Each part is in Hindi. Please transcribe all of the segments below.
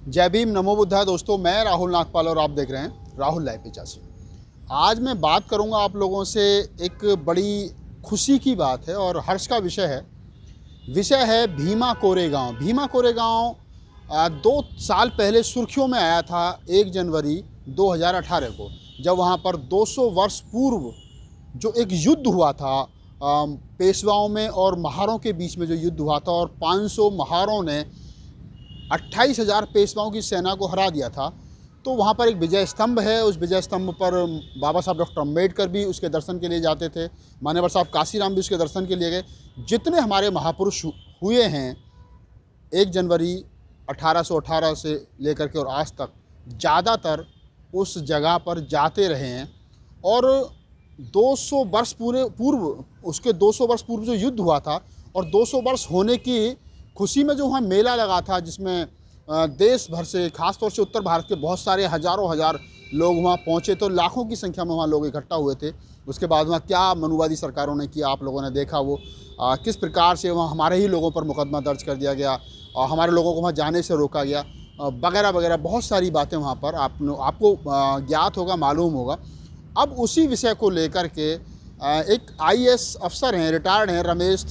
जय भीम, नमो बुद्धा। दोस्तों, मैं राहुल नागपाल और आप देख रहे हैं राहुल लाइव 85। आज मैं बात करूंगा आप लोगों से। एक बड़ी खुशी की बात है और हर्ष का विषय है भीमा कोरेगांव। भीमा कोरेगांव 2 साल पहले सुर्खियों में आया था 1 जनवरी 2018 को, जब वहां पर 200 वर्ष पूर्व जो एक युद्ध हुआ था, पेशवाओं में और महारों के बीच में जो युद्ध हुआ था, और 500 महारों ने 28,000 पेशवाओं की सेना को हरा दिया था। तो वहाँ पर एक विजय स्तंभ है। उस विजय स्तंभ पर बाबा साहब डॉक्टर अम्बेडकर भी उसके दर्शन के लिए जाते थे। मान्यवर साहब काशीराम भी उसके दर्शन के लिए गए। जितने हमारे महापुरुष हुए हैं 1 जनवरी 1818 से लेकर के और आज तक, ज़्यादातर उस जगह पर जाते रहे हैं। और 200 वर्ष पूर्व उसके 200 वर्ष पूर्व जो युद्ध हुआ था और 200 वर्ष होने की खुशी में जो वहाँ मेला लगा था, जिसमें देश भर से, खासतौर से उत्तर भारत के बहुत सारे हज़ारों हज़ार लोग वहाँ पहुँचे, तो लाखों की संख्या में वहाँ लोग इकट्ठा हुए थे। उसके बाद वहाँ क्या मनुवादी सरकारों ने किया, आप लोगों ने देखा। वो किस प्रकार से वहाँ हमारे ही लोगों पर मुकदमा दर्ज कर दिया गया और हमारे लोगों को वहाँ जाने से रोका गया, वगैरह वगैरह। बहुत सारी बातें वहाँ पर आपको ज्ञात होगा, मालूम होगा। अब उसी विषय को लेकर के एक IAS अफसर हैं, रिटायर्ड हैं, रमेश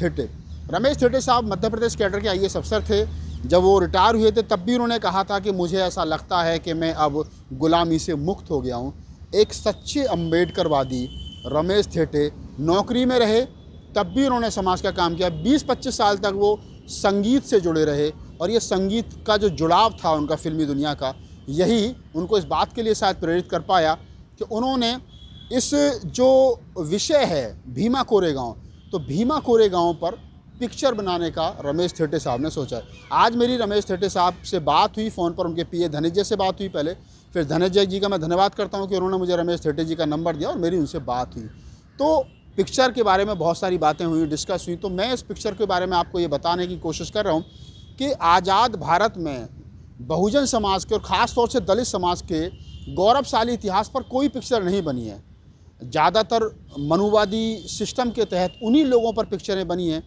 थेटे साहब मध्य प्रदेश कैडर के IAS अफसर थे। जब वो रिटायर हुए थे तब भी उन्होंने कहा था कि मुझे ऐसा लगता है कि मैं अब गुलामी से मुक्त हो गया हूँ। एक सच्चे अम्बेडकरवादी रमेश थेटे नौकरी में रहे, तब भी उन्होंने समाज का काम किया। 20-25 साल तक वो संगीत से जुड़े रहे, और ये संगीत का जो जुड़ाव था उनका फिल्मी दुनिया का, यही उनको इस बात के लिए शायद प्रेरित कर पाया कि उन्होंने इस जो विषय है भीमा कोरेगांव, तो भीमा कोरेगांव पर पिक्चर बनाने का रमेश थेटे साहब ने सोचा है। आज मेरी रमेश थेटे साहब से बात हुई फ़ोन पर, उनके PA धनंजय से बात हुई पहले। फिर धनंजय जी का मैं धन्यवाद करता हूं कि उन्होंने मुझे रमेश थेटे जी का नंबर दिया और मेरी उनसे बात हुई। तो पिक्चर के बारे में बहुत सारी बातें हुई, डिस्कस हुई। तो मैं इस पिक्चर के बारे में आपको ये बताने की कोशिश कर रहा हूँ कि आज़ाद भारत में बहुजन समाज के और ख़ास तौर से दलित समाज के गौरवशाली इतिहास पर कोई पिक्चर नहीं बनी है। ज़्यादातर मनुवादी सिस्टम के तहत उन्हीं लोगों पर पिक्चरें बनी हैं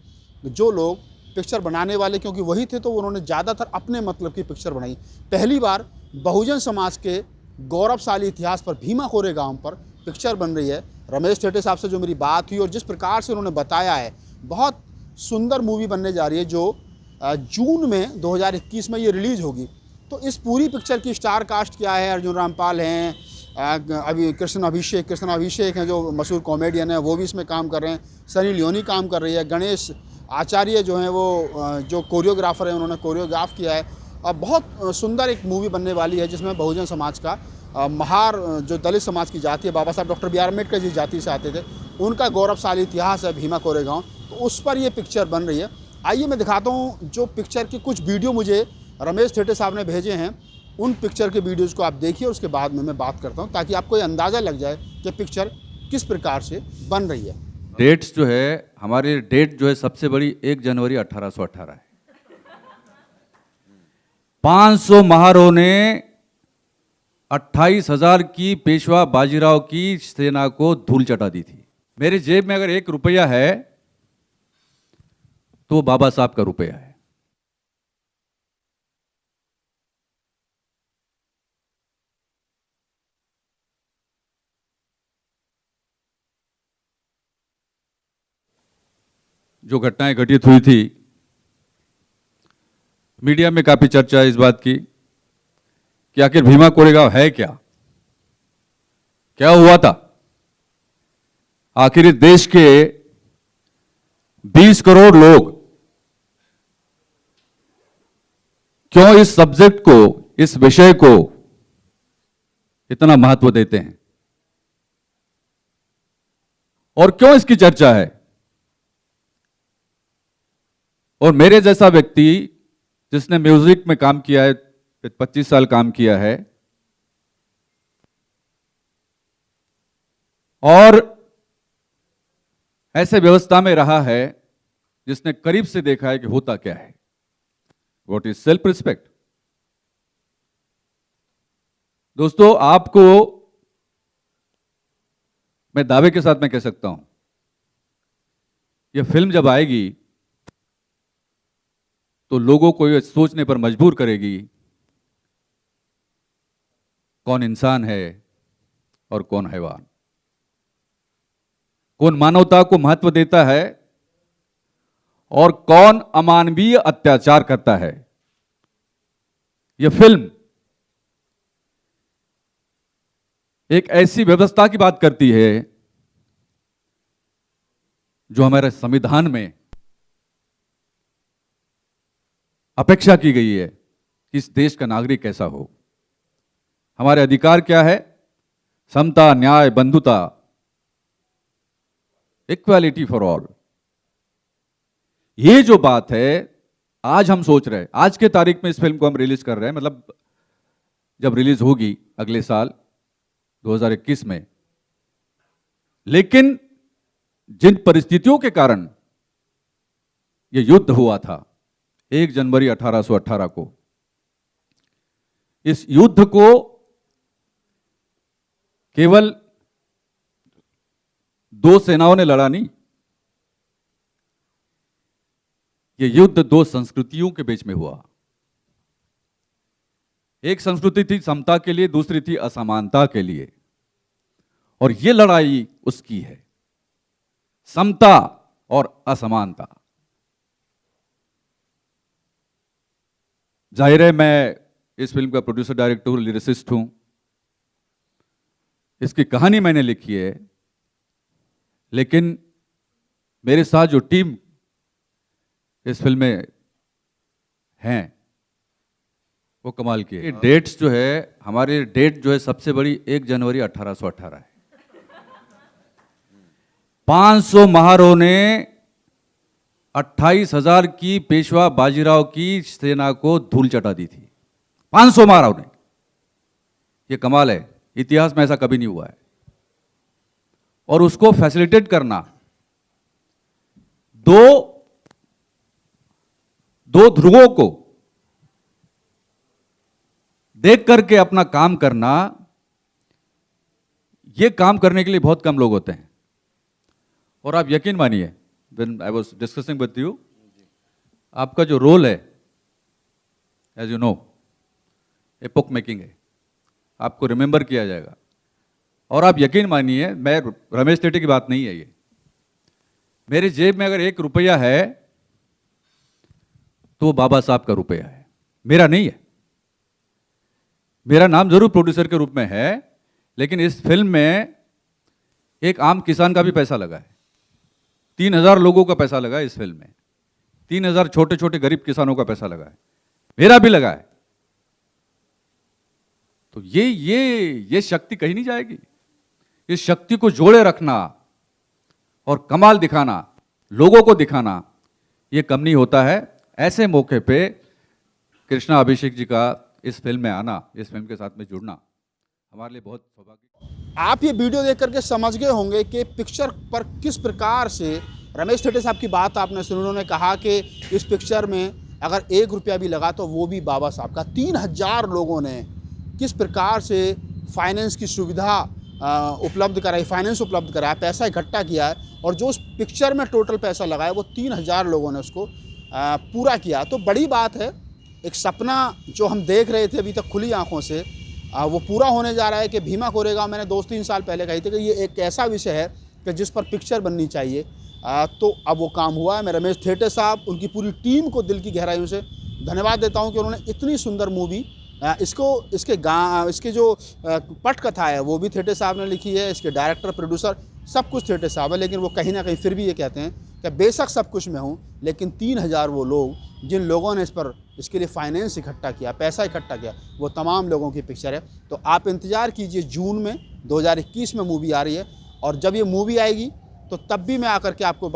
जो लोग पिक्चर बनाने वाले, क्योंकि वही थे, तो उन्होंने ज़्यादातर अपने मतलब की पिक्चर बनाई। पहली बार बहुजन समाज के गौरवशाली इतिहास पर भीमा कोरेगांव पर पिक्चर बन रही है। रमेश थेटे साहब से जो मेरी बात हुई और जिस प्रकार से उन्होंने बताया है, बहुत सुंदर मूवी बनने जा रही है जो जून में 2021 में ये रिलीज़ होगी। तो इस पूरी पिक्चर की स्टार कास्ट क्या है? अर्जुन रामपाल हैं, अभी कृष्ण अभिषेक हैं जो मशहूर कॉमेडियन हैं, वो भी इसमें काम कर रहे हैं। सनी लियोनी काम कर रही है। गणेश आचार्य जो हैं वो जो कोरियोग्राफर हैं, उन्होंने कोरियोग्राफ किया है। और बहुत सुंदर एक मूवी बनने वाली है जिसमें बहुजन समाज का महार जो दलित समाज की जाति है, बाबा साहब doctor B are Ambedkar ji जाति से आते थे, उनका गौरवशाली इतिहास है भीमा कोरेगांव। तो उस पर ये पिक्चर बन रही है। आइए मैं दिखाता हूँ जो पिक्चर के कुछ वीडियो मुझे रमेश थेटे साहब ने भेजे हैं। उन पिक्चर के वीडियोज़ को आप देखिए, उसके बाद में मैं बात करता हूँ, ताकि आपको ये अंदाज़ा लग जाए कि पिक्चर किस प्रकार से बन रही है। डेट्स जो है, हमारी डेट जो है सबसे बड़ी 1 जनवरी 1818 है। 500 महारों ने 28,000 की पेशवा बाजीराव की सेना को धूल चटा दी थी। मेरे जेब में अगर 1 रुपया है तो वो बाबा साहब का रुपया है। जो घटनाएं घटित हुई थी, मीडिया में काफी चर्चा है इस बात की कि आखिर भीमा कोरेगांव है क्या, क्या हुआ था। आखिर इस देश के 20 करोड़ लोग क्यों इस सब्जेक्ट को, इस विषय को इतना महत्व देते हैं और क्यों इसकी चर्चा है। और मेरे जैसा व्यक्ति जिसने म्यूजिक में काम किया है, 25 साल काम किया है, और ऐसे व्यवस्था में रहा है जिसने करीब से देखा है कि होता क्या है, व्हाट इज सेल्फ रिस्पेक्ट। दोस्तों, आपको मैं दावे के साथ मैं कह सकता हूं, यह फिल्म जब आएगी तो लोगों को यह सोचने पर मजबूर करेगी कौन इंसान है और कौन हैवान, कौन मानवता को महत्व देता है और कौन अमानवीय अत्याचार करता है। यह फिल्म एक ऐसी व्यवस्था की बात करती है जो हमारे संविधान में अपेक्षा की गई है कि इस देश का नागरिक कैसा हो। हमारे अधिकार क्या है? समता, न्याय, बंधुता, इक्वालिटी फॉर ऑल। ये जो बात है आज हम सोच रहे हैं, आज के तारीख में इस फिल्म को हम रिलीज कर रहे हैं, मतलब जब रिलीज होगी अगले साल 2021 में। लेकिन जिन परिस्थितियों के कारण यह युद्ध हुआ था 1 जनवरी 1818 को, इस युद्ध को केवल 2 सेनाओं ने लड़ा नहीं, यह युद्ध 2 संस्कृतियों के बीच में हुआ। एक संस्कृति थी समता के लिए, दूसरी थी असमानता के लिए, और यह लड़ाई उसकी है, समता और असमानता। जाहिर है मैं इस फिल्म का प्रोड्यूसर, डायरेक्टर, लिरिसिस्ट हूं। इसकी कहानी मैंने लिखी है, लेकिन मेरे साथ जो टीम इस फिल्म में हैं वो कमाल की है। डेट्स जो है, हमारी डेट जो है सबसे बड़ी 1 जनवरी 1818 है। 500 महारों ने 28,000 की पेशवा बाजीराव की सेना को धूल चटा दी थी। 500 महाराव ने। ये कमाल है, इतिहास में ऐसा कभी नहीं हुआ है। और उसको फैसिलिटेट करना, दो ध्रुवों को देख करके अपना काम करना, ये काम करने के लिए बहुत कम लोग होते हैं। और आप यकीन मानिए, when I was discussing with you, आपका जो रोल है, as you know, epoch making है, आपको रिमेंबर किया जाएगा। और आप यकीन मानिए, मैं रमेश टेटे की बात नहीं है ये, मेरे जेब में अगर 1 रुपया है तो वो बाबा साहब का रुपया है, मेरा नहीं है। मेरा नाम जरूर प्रोड्यूसर के रूप में है, लेकिन इस फिल्म में एक आम किसान का भी पैसा लगा है। 3,000 लोगों का पैसा लगा है इस फिल्म में। 3,000 छोटे छोटे गरीब किसानों का पैसा लगा है, मेरा भी लगा है। तो ये शक्ति कहीं नहीं जाएगी। इस शक्ति को जोड़े रखना और कमाल दिखाना, लोगों को दिखाना, ये कम नहीं होता है। ऐसे मौके पे कृष्णा अभिषेक जी का इस फिल्म में आना, इस फिल्म के साथ में जुड़ना हमारे लिए बहुत सौभाग्य। आप ये वीडियो देख करके समझ गए होंगे कि पिक्चर पर किस प्रकार से रमेश टेटे साहब की बात आपने सुनी। उन्होंने कहा कि इस पिक्चर में अगर 1 रुपया भी लगा तो वो भी बाबा साहब का। 3,000 लोगों ने किस प्रकार से फाइनेंस की सुविधा उपलब्ध कराई, फाइनेंस उपलब्ध कराया, पैसा इकट्ठा किया है, और जो उस पिक्चर में टोटल पैसा लगाया वो 3,000 लोगों ने उसको पूरा किया। तो बड़ी बात है, एक सपना जो हम देख रहे थे अभी तक खुली आंखों से, वो पूरा होने जा रहा है कि भीमा कोरेगांव, मैंने 2-3 साल पहले कही थी कि ये एक ऐसा विषय है कि जिस पर पिक्चर बननी चाहिए। तो अब वो काम हुआ है। मैं रमेश टेटे साहब, उनकी पूरी टीम को दिल की गहराइयों से धन्यवाद देता हूँ कि उन्होंने इतनी सुंदर मूवी, इसके जो पटकथा है वो भी टेटे साहब ने लिखी है, इसके डायरेक्टर, प्रोड्यूसर सब कुछ टेटे साहब है। लेकिन वो कहीं ना कहीं फिर भी ये कहते हैं कि बेशक सब कुछ मैं हूँ, लेकिन 3,000 वो लोग जिन लोगों ने इसके लिए फाइनेंस इकट्ठा किया, पैसा इकट्ठा किया, वो तमाम लोगों की पिक्चर है। तो आप इंतज़ार कीजिए, जून में 2021 में मूवी आ रही है, और जब ये मूवी आएगी तो तब भी मैं आकर के आपको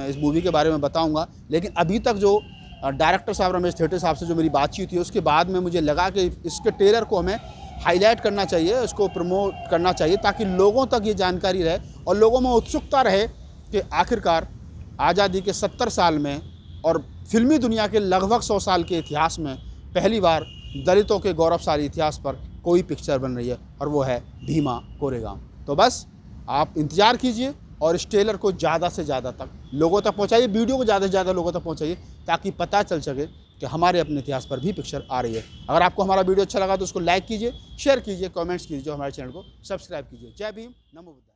इस मूवी के बारे में बताऊँगा। लेकिन अभी तक जो डायरेक्टर साहब रमेश टेटे साहब से जो मेरी बातचीत हुई, उसके बाद में मुझे लगा कि इसके ट्रेलर को हमें हाईलाइट करना चाहिए, इसको प्रमोट करना चाहिए, ताकि लोगों तक ये जानकारी रहे और लोगों में उत्सुकता रहे कि आखिरकार आज़ादी के 70 साल में और फिल्मी दुनिया के लगभग 100 साल के इतिहास में पहली बार दलितों के गौरवशाली इतिहास पर कोई पिक्चर बन रही है, और वो है भीमा कोरेगांव। तो बस आप इंतज़ार कीजिए और इस ट्रेलर को ज़्यादा से ज़्यादा तक लोगों तक पहुंचाइए, वीडियो को ज़्यादा से ज़्यादा लोगों तक पहुंचाइए, ताकि पता चल सके कि हमारे अपने इतिहास पर भी पिक्चर आ रही है। अगर आपको हमारा वीडियो अच्छा लगा तो उसको लाइक कीजिए, शेयर कीजिए, कमेंट्स कीजिए, हमारे चैनल को सब्सक्राइब कीजिए। जय भीम, नमो बुद्धाय।